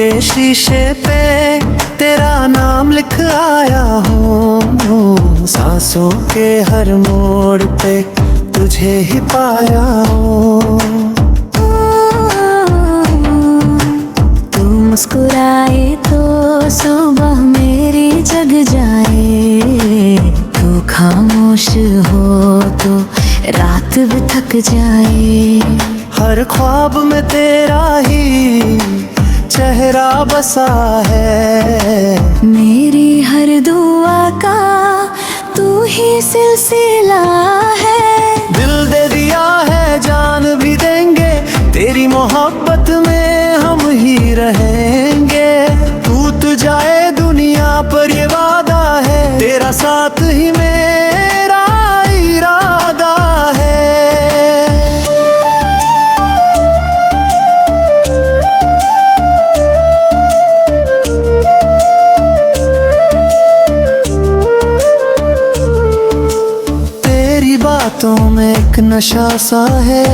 के शीशे पे तेरा नाम लिख आया हूँ, सांसों के हर मोड़ पे तुझे ही पाया हूँ। तू मुस्कुराए तो सुबह मेरी जग जाए, तू खामोश हो तो रात भी थक जाए। हर ख्वाब में तेरा ही चेहरा बसा है, मेरी हर दुआ का तू ही सिलसिला है। दिल दे दिया है जान भी देंगे, तेरी मोहब्बत में हम ही रहेंगे। टूट जाए दुनिया पर ये वादा है, तेरा साथ ही मेरा इरादा है। तेरी बातों में एक नशा सा है,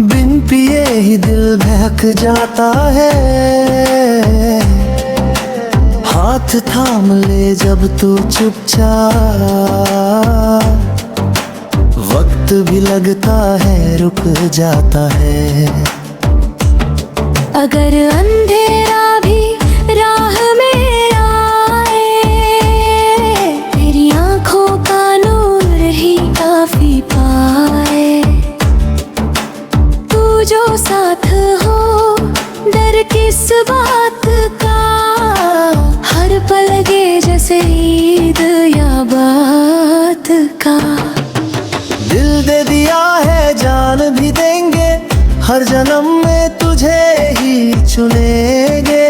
बिन पिए ही दिल बहक जाता है। हाथ थाम ले जब तू चुपचाप, वक्त भी लगता है रुक जाता है। अगर अंधेरा भी राह में आए, तेरी आंखों का नूर ही काफी पाए। तू जो साथ हो डर किस बात का, हर पल लगे जैसे ईद या बात का। दिल दे दिया है जान भी देंगे, हर जन्म में तुझे ही चुनेंगे।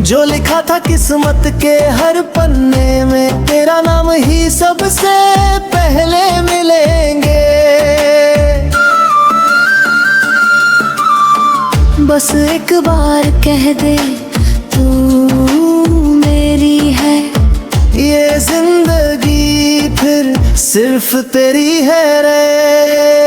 जो लिखा था किस्मत के हर पन्ने में, तेरा नाम ही सबसे पहले मिलेंगे। बस एक बार कह दे तू मेरी है, ये जिंदगी फिर सिर्फ तेरी है रे।